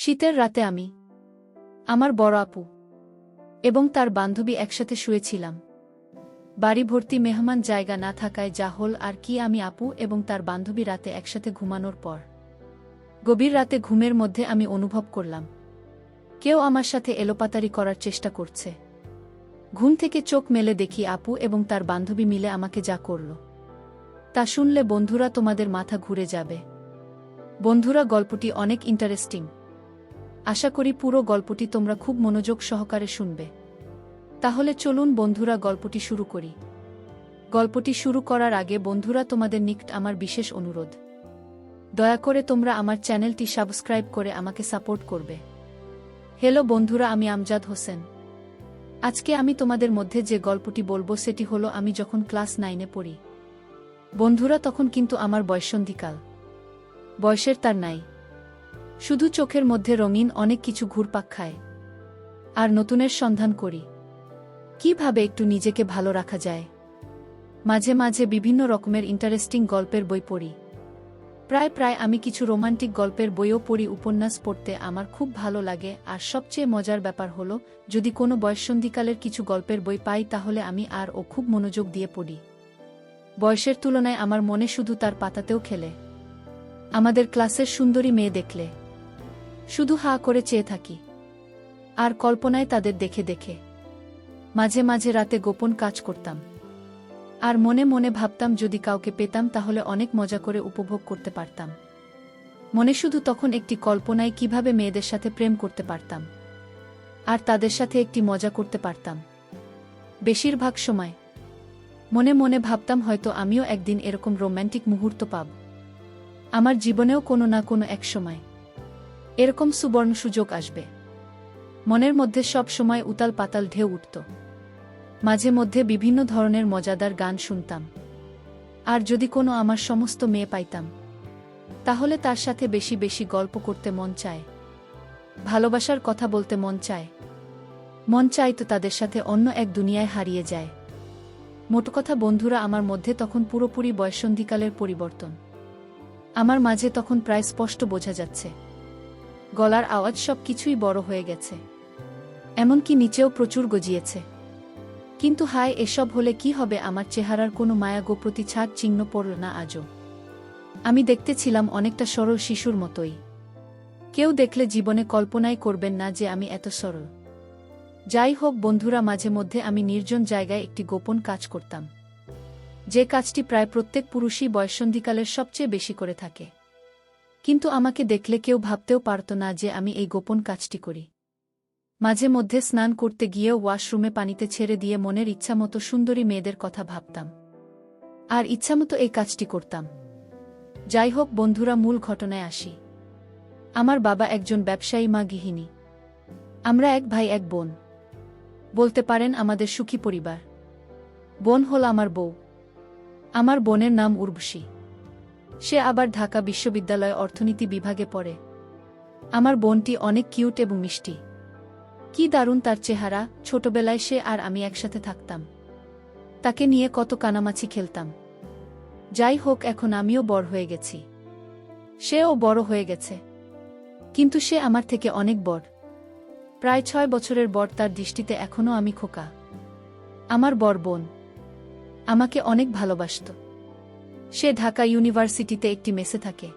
শীতের রাতে আমি, আমার বড় আপু এবং তার বান্ধবী একসাথে শুয়েছিলাম। বাড়ি ভর্তি মেহমান, জায়গা না থাকায় যা হল আর কি। আমি, আপু এবং তার বান্ধবী রাতে একসাথে ঘুমানোর পর গভীর রাতে ঘুমের মধ্যে আমি অনুভব করলাম কেউ আমার সাথে এলোপাতাড়ি করার চেষ্টা করছে। ঘুম থেকে চোখ মেলে দেখি আপু এবং তার বান্ধবী মিলে আমাকে যা করল তা শুনলে বন্ধুরা তোমাদের মাথা ঘুরে যাবে। বন্ধুরা, গল্পটি অনেক ইন্টারেস্টিং। আশা করি পুরো গল্পটি তোমরা খুব মনোযোগ সহকারে শুনবে। তাহলে চলুন বন্ধুরা, গল্পটি শুরু করি। গল্পটি শুরু করার আগে বন্ধুরা, তোমাদের নিকট আমার বিশেষ অনুরোধ, দয়া করে তোমরা আমার চ্যানেলটি সাবস্ক্রাইব করে আমাকে সাপোর্ট করবে। হ্যালো বন্ধুরা, আমি আমজাদ হোসেন। আজকে আমি তোমাদের মধ্যে যে গল্পটি বলবো সেটি হলো আমি যখন ক্লাস 9-এ পড়ি। বন্ধুরা, তখন কিন্তু আমার বয়ঃসন্ধিকাল। বয়সের তার নাই, শুধু চোখের মধ্যে রঙিন অনেক কিছু ঘুরপাক খায় আর নতুনের সন্ধান করি কিভাবে একটু নিজেকে ভালো রাখা যায়। মাঝে মাঝে বিভিন্ন রকমের ইন্টারেস্টিং গল্পের বই পড়ি। প্রায় আমি কিছু রোমান্টিক গল্পের বইও পড়ি। উপন্যাস পড়তে আমার খুব ভালো লাগে। আর সবচেয়ে মজার ব্যাপার হলো, যদি কোনো বয়ঃসন্ধিকালের কিছু গল্পের বই পাই তাহলে আমি খুব মনোযোগ দিয়ে পড়ি। বয়সের তুলনায় আমার মনে শুধু তার পাতাতেও খেলে। আমাদের ক্লাসের সুন্দরী মেয়ে দেখলে শুধু হা করে চেয়ে থাকি আর কল্পনায় তাদের দেখে দেখে মাঝে মাঝে রাতে গোপন কাজ করতাম আর মনে মনে ভাবতাম যদি কাউকে পেতাম তাহলে অনেক মজা করে উপভোগ করতে পারতাম। মনে শুধু তখন একটি কল্পনায় কিভাবে মেয়েদের সাথে প্রেম করতে পারতাম আর তাদের সাথে একটি মজা করতে পারতাম। বেশিরভাগ সময় মনে মনে ভাবতাম হয়তো আমিও একদিন এরকম রোম্যান্টিক মুহূর্ত পাব। আমার জীবনেও কোনো না কোনো এক সময় এরকম সুবর্ণ সুযোগ আসবে। মনের মধ্যে সব সময় উতাল পাতাল ঢেউ উঠত। মাঝে মধ্যে বিভিন্ন ধরনের মজাদার গান শুনতাম। আর যদি কোনো আমার সমস্ত মেয়ে পাইতাম তাহলে তার সাথে বেশি বেশি গল্প করতে মন চায়, ভালোবাসার কথা বলতে মন চায় তো তাদের সাথে অন্য এক দুনিয়ায় হারিয়ে যায়। মোট কথা বন্ধুরা, আমার মধ্যে তখন পুরোপুরি বয়ঃসন্ধিকালের পরিবর্তন। আমার মাঝে তখন প্রায় স্পষ্ট বোঝা যাচ্ছে গলার আওয়াজ, সব কিছুই বড় হয়ে গেছে, এমনকি নিচেও প্রচুর গজিয়েছে। কিন্তু হায়, এসব হলে কি হবে? আমার চেহারার কোনো মায়া গো প্রতিছাড় চিহ্ন পড়ল না আজও। আমি দেখতে ছিলাম অনেকটা সরল শিশুর মতোই। কেউ দেখলে জীবনে কল্পনাই করবেন না যে আমি এত সরল। যাই হোক বন্ধুরা, মাঝে মধ্যে আমি নির্জন জায়গায় একটি গোপন কাজ করতাম, যে কাজটি প্রায় প্রত্যেক পুরুষই বয়ঃসন্ধিকালের সবচেয়ে বেশি করে থাকে। কিন্তু আমাকে দেখলে কেউ ভাবতেও পারত না যে আমি এই গোপন কাজটি করি। মাঝে মধ্যে স্নান করতে গিয়েও ওয়াশরুমে পানিতে ছেড়ে দিয়ে মনের ইচ্ছামতো সুন্দরী মেয়েদের কথা ভাবতাম আর ইচ্ছামতো এই কাজটি করতাম। যাই হোক বন্ধুরা, মূল ঘটনায় আসি। আমার বাবা একজন ব্যবসায়ী, মা গৃহিণী। আমরা এক ভাই এক বোন। বলতে পারেন আমাদের সুখী পরিবার। বোন হল আমার বউ। আমার বোনের নাম উর্বশী। সে আবার ঢাকা বিশ্ববিদ্যালয়ে অর্থনীতি বিভাগে পড়ে। আমার বোনটি অনেক কিউট এবং মিষ্টি। কি দারুণ তার চেহারা! ছোটবেলায় সে আর আমি একসাথে থাকতাম। তাকে নিয়ে কত কানামাছি খেলতাম। যাই হোক, এখন আমিও বড় হয়ে গেছি, সেও বড় হয়ে গেছে, কিন্তু সে আমার থেকে অনেক বড়, প্রায় 6 বছরের বড়। তার দৃষ্টিতে এখনও আমি খোকা। আমার বড় বোন আমাকে অনেক ভালোবাসত। সে ঢাকা ইউনিভার্সিটিতে একটি মেসে থাকে।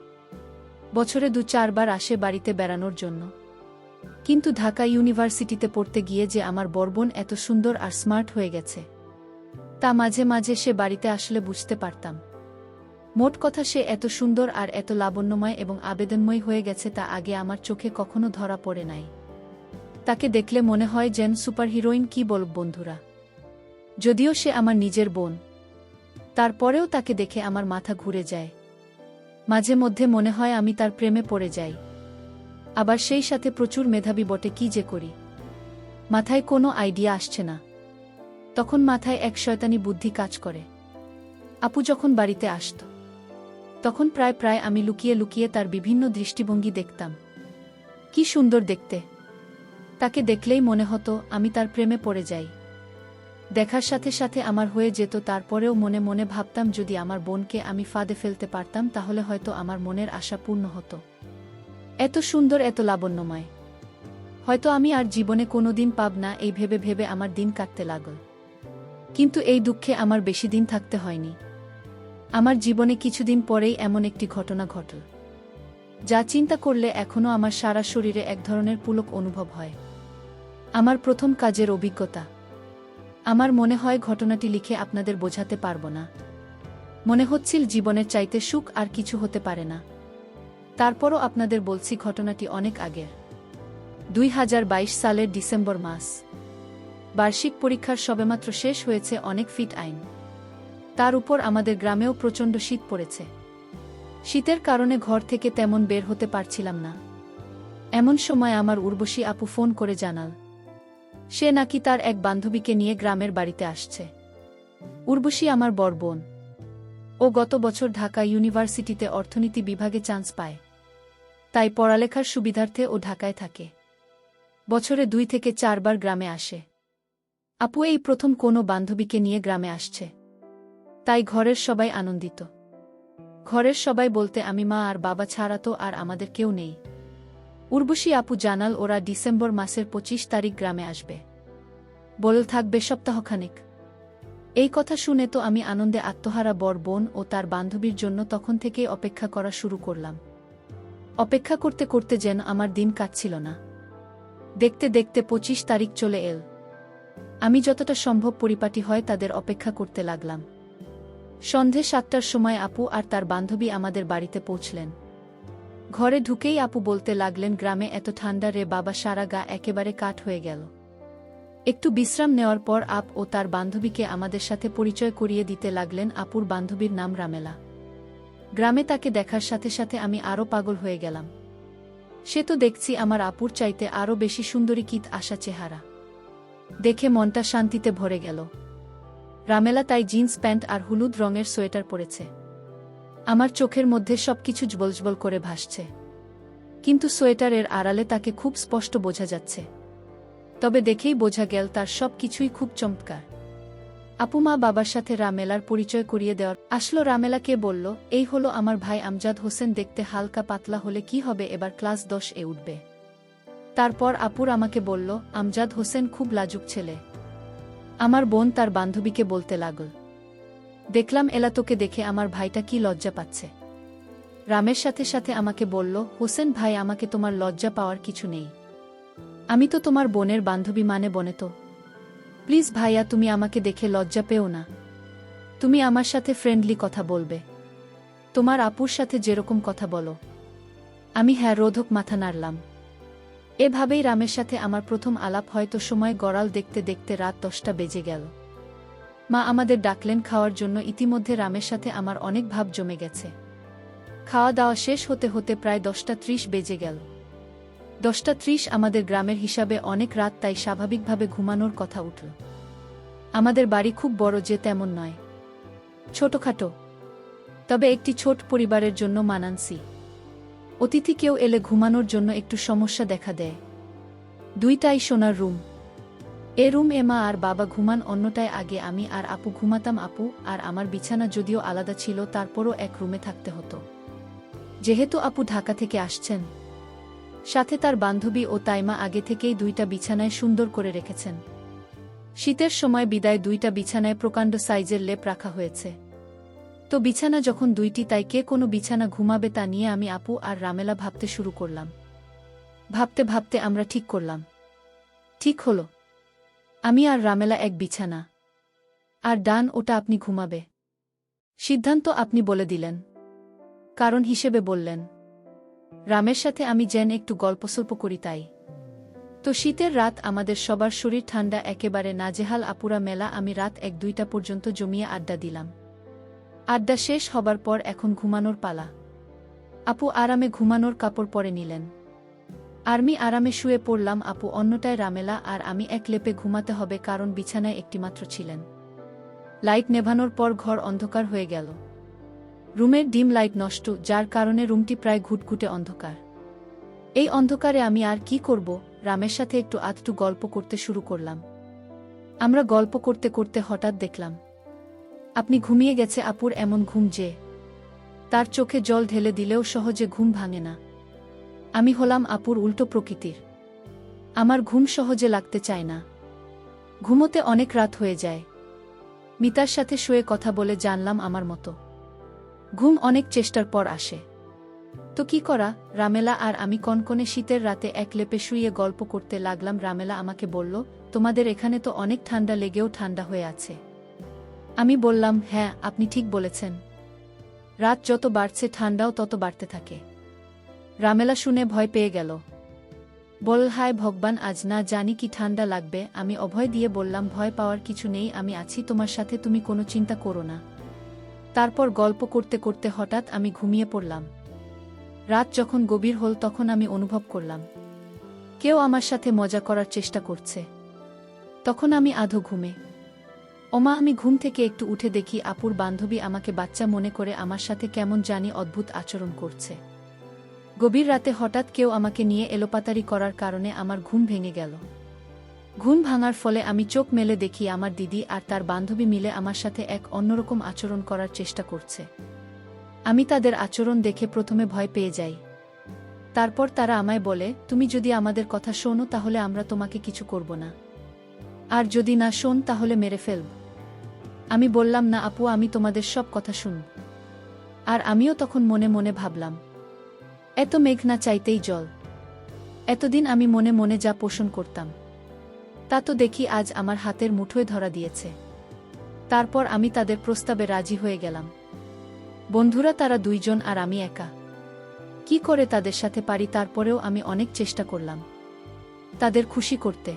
বছরে 2-4 বার আসে বাড়িতে বেড়ানোর জন্য। কিন্তু ঢাকা ইউনিভার্সিটিতে পড়তে গিয়ে যে আমার বড় বোন এত সুন্দর আর স্মার্ট হয়ে গেছে তা মাঝে মাঝে সে বাড়িতে আসলে বুঝতে পারতাম। মোট কথা, সে এত সুন্দর আর এত লাবণ্যময় এবং আবেদনময় হয়ে গেছে তা আগে আমার চোখে কখনো ধরা পড়ে নাই। তাকে দেখলে মনে হয় যেন সুপার হিরোইন। কি বলব বন্ধুরা, যদিও সে আমার নিজের বোন, তারপরেও তাকে দেখে আমার মাথা ঘুরে যায়। মাঝে মধ্যে মনে হয় আমি তার প্রেমে পড়ে যাই। আবার সেই সাথে প্রচুর মেধাবী বটে। কি যে করি, মাথায় কোনো আইডিয়া আসছে না। তখন মাথায় এক শয়তানি বুদ্ধি কাজ করে। আপু যখন বাড়িতে আসত তখন প্রায় আমি লুকিয়ে লুকিয়ে তার বিভিন্ন দৃষ্টিভঙ্গি দেখতাম। কি সুন্দর দেখতে! তাকে দেখলেই মনে হতো আমি তার প্রেমে পড়ে যাই। দেখার সাথে সাথে আমার হয়ে যেত। তারপরেও মনে মনে ভাবতাম যদি আমার বোনকে আমি ফাঁদে ফেলতে পারতাম তাহলে হয়তো আমার মনের আশা পূর্ণ হতো। এত সুন্দর, এত লাবণ্যময়। হয়তো আমি আর জীবনে কোনোদিন পাব না, এই ভেবে ভেবে আমার দিন কাটতে লাগল। কিন্তু এই দুঃখে আমার বেশি দিন থাকতে হয়নি। আমার জীবনে কিছুদিন পরেই এমন একটি ঘটনা ঘটল, যা চিন্তা করলে এখনও আমার সারা শরীরে এক ধরনের পুলক অনুভব হয়। আমার প্রথম কাজের অভিজ্ঞতা। আমার মনে হয় ঘটনাটি লিখে আপনাদের বোঝাতে পারব না। মনে হচ্ছিল জীবনের চাইতে সুখ আর কিছু হতে পারে না। তারপরও আপনাদের বলছি, ঘটনাটি অনেক আগের। 2022 সালের ডিসেম্বর মাস। বার্ষিক পরীক্ষার সবেমাত্র শেষ হয়েছে, অনেক ফিট আইন। তার উপর আমাদের গ্রামেও প্রচণ্ড শীত পড়েছে। শীতের কারণে ঘর থেকে তেমন বের হতে পারছিলাম না। এমন সময় আমার উর্বশী আপু ফোন করে জানাল, সে নাকি তার এক বান্ধবীকে নিয়ে গ্রামের বাড়িতে আসছে। উর্বশী আমার বড় বোন। ও গত বছর ঢাকা ইউনিভার্সিটিতে অর্থনীতি বিভাগে চান্স পায়, তাই পড়ালেখার সুবিধার্থে ও ঢাকায় থাকে। বছরে 2 থেকে 4 বার গ্রামে আসে। আপু এই প্রথম কোনো বান্ধবীকে নিয়ে গ্রামে আসছে, তাই ঘরের সবাই আনন্দিত। ঘরের সবাই বলতে আমি, মা আর বাবা ছাড়া তো আর আমাদের কেউ নেই। উর্বশী আপু জানাল ওরা ডিসেম্বর মাসের 25 তারিখ গ্রামে আসবে, বল থাকবে সপ্তাহখানেক। এই কথা শুনে তো আমি আনন্দে আত্মহারা বড় বোন ও তার বান্ধবীর জন্য তখন থেকেই অপেক্ষা করা শুরু করলাম। অপেক্ষা করতে করতে যেন আমার দিন কাটছিল না। দেখতে দেখতে 25 তারিখ চলে এল। আমি যতটা সম্ভব পরিপাটি হয় তাদের অপেক্ষা করতে লাগলাম। সন্ধে 7টার সময় আপু আর তার বান্ধবী আমাদের বাড়িতে পৌঁছলেন। ঘরে ঢুকেই আপু বলতে লাগলেন, গ্রামে এত ঠান্ডা রে বাবা, সারা গা একেবারে কাঠ হয়ে গেল। একটু বিশ্রাম নেওয়ার পর আপ ও তার বান্ধবীকে আমাদের সাথে পরিচয় করিয়ে দিতে লাগলেন। আপুর বান্ধবীর নাম রামেলা। গ্রামে তাকে দেখার সাথে সাথে আমি আরও পাগল হয়ে গেলাম। সে তো দেখছি আমার আপুর চাইতে আরও বেশি সুন্দরী, কিত আশা চেহারা। দেখে মনটা শান্তিতে ভরে গেল। রামেলা তাই জিন্স প্যান্ট আর হলুদ রঙের সোয়েটার পরেছে। আমার চোখের মধ্যে সবকিছু জ্বলজ্বল করে ভাসছে, কিন্তু সোয়েটারের আড়ালে তাকে খুব স্পষ্ট বোঝা যাচ্ছে। তবে দেখেই বোঝা গেল তার সব কিছুই খুব চমৎকার। আপু মা বাবার সাথে রামেলার পরিচয় করিয়ে দেওয়ার আসলো। রামেলাকে বলল, এই হলো আমার ভাই আমজাদ হোসেন, দেখতে হালকা পাতলা হলে কি হবে, এবার ক্লাস 10 এ উঠবে। তারপর আপুর আমাকে বলল, আমজাদ হোসেন খুব লাজুক ছেলে। আমার বোন তার বান্ধবীকে বলতে লাগল, দেখলাম এলা তোকে দেখে আমার ভাইটা কি লজ্জা পাচ্ছে। রামের সাথে সাথে আমাকে বলল, হোসেন ভাই, আমাকে তোমার লজ্জা পাওয়ার কিছু নেই। আমি তো তোমার বোনের বান্ধবী, মানে বনে তো। প্লিজ ভাইয়া, তুমি আমাকে দেখে লজ্জা পেও না। তুমি আমার সাথে ফ্রেন্ডলি কথা বলবে, তোমার আপুর সাথে যেরকম কথা বলো। আমি হ্যাঁ রোধক মাথা নাড়লাম। এভাবেই রামের সাথে আমার প্রথম আলাপ। হয়তো সময় গড়াল দেখতে দেখতে রাত 10টা বেজে গেল। মা আমাদের ডাকলেন খাওয়ার জন্য। ইতিমধ্যে রামের সাথে আমার অনেক ভাব জমে গেছে। খাওয়া দাওয়া শেষ হতে হতে প্রায় 10টা 30 বেজে গেল। 10টা 30 আমাদের গ্রামের হিসাবে অনেক রাত, তাই স্বাভাবিকভাবে ঘুমানোর কথা উঠল। আমাদের বাড়ি খুব বড় যে তেমন নয়, ছোটখাটো, তবে একটি ছোট পরিবারের জন্য মানানসই। অতিথি কেউ এলে ঘুমানোর জন্য একটু সমস্যা দেখা দেয়। 2টাই সোনার রুম। এ রুম এ মা আর বাবা ঘুমান, অন্যটায় আগে আমি আর আপু ঘুমাতাম। আপু আর আমার বিছানা যদিও আলাদা ছিল, তারপরও এক রুমে থাকতে হতো, যেহেতু আপু ঢাকা থেকে আসছেন। সাথে তার বান্ধবী ও তাইমা আগে থেকেই 2টা বিছানায় সুন্দর করে রেখেছেন। শীতের সময় বিদায় 2টা বিছানায় প্রকাণ্ড সাইজের লেপ রাখা হয়েছে। তো বিছানা যখন 2টি, তাই কে কোনো বিছানা ঘুমাবে তা নিয়ে আমি, আপু আর রামেলা ভাবতে শুরু করলাম। ভাবতে ভাবতে আমরা ঠিক করলাম, ঠিক হলো, আমি আর রামেলা এক বিছানা, আর ডান ওটা আপনি ঘুমাবে। সিদ্ধান্ত আপনি বলে দিলেন, কারণ হিসেবে বললেন। রামের সাথে আমি যেন একটু গল্পসল্প করি তাই। তো শীতের রাত, আমাদের সবার শরীর ঠান্ডা, একেবারে নাজেহাল। আপুরা মেলা আমি রাত 1-2টা পর্যন্ত জমিয়ে আড্ডা দিলাম। আড্ডা শেষ হবার পর এখন ঘুমানোর পালা। আপু আরামে ঘুমানোর কাপড় পরে নিলেন। আমি আরামে শুয়ে পড়লাম। আপু অন্যটায়, রামেলা আর আমি এক লেপে ঘুমাতে হবে, কারণ বিছানায় একটিমাত্র ছিলেন। লাইট নেভানোর পর ঘর অন্ধকার হয়ে গেল। রুমের ডিম লাইট নষ্ট, যার কারণে রুমটি প্রায় ঘুটঘুটে অন্ধকার। এই অন্ধকারে আমি আর কি করব, রামের সাথে একটু আধটু গল্প করতে শুরু করলাম। আমরা গল্প করতে করতে হঠাৎ দেখলাম আপনি ঘুমিয়ে গেছে। আপুর এমন ঘুম যে তার চোখে জল ঢেলে দিলেও সহজে ঘুম ভাঙে না। আমি হলাম আপুর উল্টো প্রকৃতির। আমার ঘুম সহজে লাগতে চায় না। ঘুমোতে অনেক রাত হয়ে যায়। মিতার সাথে শুয়ে কথা বলে জানলাম আমার মতো ঘুম অনেক চেষ্টার পর আসে। তো কি করা, রামেলা আর আমি কনকনে শীতের রাতে এক লেপে শুয়ে গল্প করতে লাগলাম। রামেলা আমাকে বলল, তোমাদের এখানে তো অনেক ঠান্ডা লেগেও ঠান্ডা হয়ে আছে। আমি বললাম, হ্যাঁ আপনি ঠিক বলেছেন, রাত যত বাড়ছে ঠান্ডাও তত বাড়তে থাকে। রামেলা শুনে ভয় পেয়ে গেল। বল, হায় ভগবান, আজ না জানি কি ঠান্ডা লাগবে। আমি অভয় দিয়ে বললাম, ভয় পাওয়ার কিছু নেই, আমি আছি তোমার সাথে, তুমি কোনো চিন্তা করো না। তারপর গল্প করতে করতে হঠাৎ আমি ঘুমিয়ে পড়লাম। রাত যখন গভীর হল তখন আমি অনুভব করলাম কেউ আমার সাথে মজা করার চেষ্টা করছে। তখন আমি আধো ঘুমে। ওমা, আমি ঘুম থেকে একটু উঠে দেখি আপুর বান্ধবী আমাকে বাচ্চা মনে করে আমার সাথে কেমন জানি অদ্ভুত আচরণ করছে। গভীর রাতে হঠাৎ কেউ আমাকে নিয়ে এলোপাতাড়ি করার কারণে আমার ঘুম ভেঙে গেল। ঘুম ভাঙার ফলে আমি চোখ মেলে দেখি আমার দিদি আর তার বান্ধবী মিলে আমার সাথে এক অন্যরকম আচরণ করার চেষ্টা করছে। আমি তাদের আচরণ দেখে প্রথমে ভয় পেয়ে যাই। তারপর তারা আমায় বলে, তুমি যদি আমাদের কথা শোনো তাহলে আমরা তোমাকে কিছু করব না, আর যদি না শোন তাহলে মেরে ফেলব। আমি বললাম, না আপু, আমি তোমাদের সব কথা শুনব। আর আমিও তখন মনে মনে ভাবলাম, এত মেঘ না চাইতেই জল। এতদিন আমি মনে মনে যা পোষণ করতাম তা তো দেখি আজ আমার হাতের মুঠোয় ধরা দিয়েছে। তারপর আমি তাদের প্রস্তাবে রাজি হয়ে গেলাম। বন্ধুরা তারা দুইজন আর আমি একা। কি করে তাদের সাথে পারি, তারপরেও আমি অনেক চেষ্টা করলাম তাদের খুশি করতে।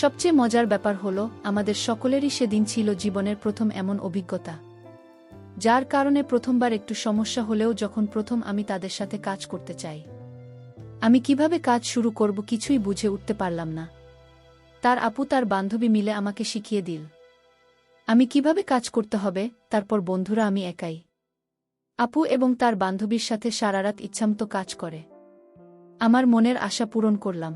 সবচেয়ে মজার ব্যাপার হলো, আমাদের সকলেরই সেদিন ছিল জীবনের প্রথম এমন অভিজ্ঞতা, যার কারণে প্রথমবার একটু সমস্যা হলেও যখন প্রথম আমি তাদের সাথে কাজ করতে চাই, আমি কিভাবে কাজ শুরু করব কিছুই বুঝে উঠতে পারলাম না। তার আপু তার বান্ধবী মিলে আমাকে শিখিয়ে দিল আমি কিভাবে কাজ করতে হবে। তারপর বন্ধুরা আমি একাই আপু এবং তার বান্ধবীর সাথে সারারাত ইচ্ছামতো কাজ করে আমার মনের আশা পূরণ করলাম।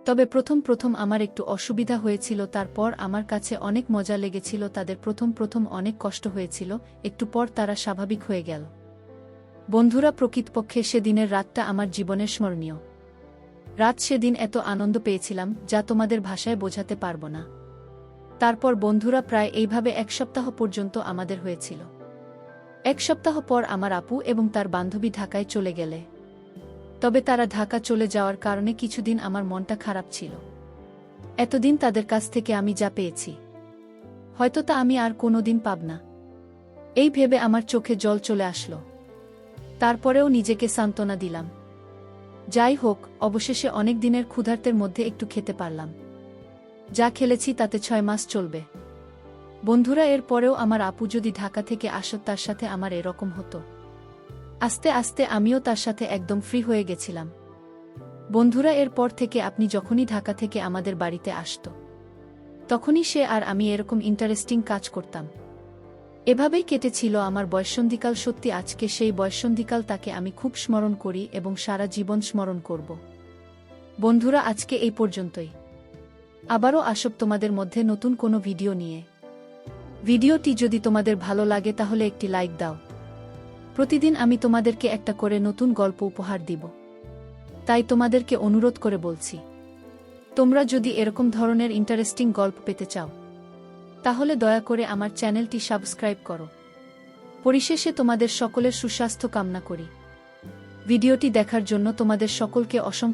তবে প্রথম আমার একটু অসুবিধা হয়েছিল, তারপর আমার কাছে অনেক মজা লেগেছিল। তাদের প্রথম অনেক কষ্ট হয়েছিল, একটু পর তারা স্বাভাবিক হয়ে গেল। বন্ধুরা, প্রকৃতপক্ষে সেদিনের রাতটা আমার জীবনের স্মরণীয় রাত। সেদিন এত আনন্দ পেয়েছিলাম যা তোমাদের ভাষায় বোঝাতে পারবো না। তারপর বন্ধুরা প্রায় এইভাবে এক সপ্তাহ পর্যন্ত আমাদের হয়েছিল। এক সপ্তাহ পর আমার আপু এবং তার বান্ধবী ঢাকায় চলে গেলে। তবে তারা ঢাকা চলে যাওয়ার কারণে কিছুদিন আমার মনটা খারাপ ছিল। এতদিন তাদের কাছ থেকে আমি যা পেয়েছি হয়তো তা আমি আর কোনোদিন পাব না, এই ভেবে আমার চোখে জল চলে আসলো। তারপরেও নিজেকে সান্ত্বনা দিলাম, যাই হোক, অবশেষে অনেক দিনের ক্ষুধার্তের মধ্যে একটু খেতে পারলাম। যা খেলেছি তাতে 6 মাস চলবে। বন্ধুরা, এর পরেও আমার আপু যদি ঢাকা থেকে আসত তার সাথে আমার এরকম হতো। আস্তে আস্তে আমিও তার সাথে একদম ফ্রি হয়ে গেছিলাম। বন্ধুরা, এর পর থেকে আপনি যখনই ঢাকা থেকে আমাদের বাড়িতে আসত তখনই সে আর আমি এরকম ইন্টারেস্টিং কাজ করতাম। এভাবেই কেটেছিল আমার বয়ঃসন্ধিকাল। সত্যি আজকে সেই বয়ঃসন্ধিকাল, তাকে আমি খুব স্মরণ করি এবং সারা জীবন স্মরণ করব। বন্ধুরা, আজকে এই পর্যন্তই। আবারও আসব তোমাদের মধ্যে নতুন কোনো ভিডিও নিয়ে। ভিডিওটি যদি তোমাদের ভালো লাগে তাহলে একটি লাইক দাও। প্রতিদিন আমি তোমাদেরকে একটা করে নতুন গল্প উপহার দিব, তাই তোমাদেরকে অনুরোধ করে বলছি, তোমরা যদি এরকম ধরনের ইন্টারেস্টিং গল্প পেতে চাও তাহলে দয়া করে আমার চ্যানেলটি সাবস্ক্রাইব করো। পরিশেষে তোমাদের সকলের সুস্বাস্থ্য কামনা করি। ভিডিওটি দেখার জন্য তোমাদের সকলকে অসংখ্য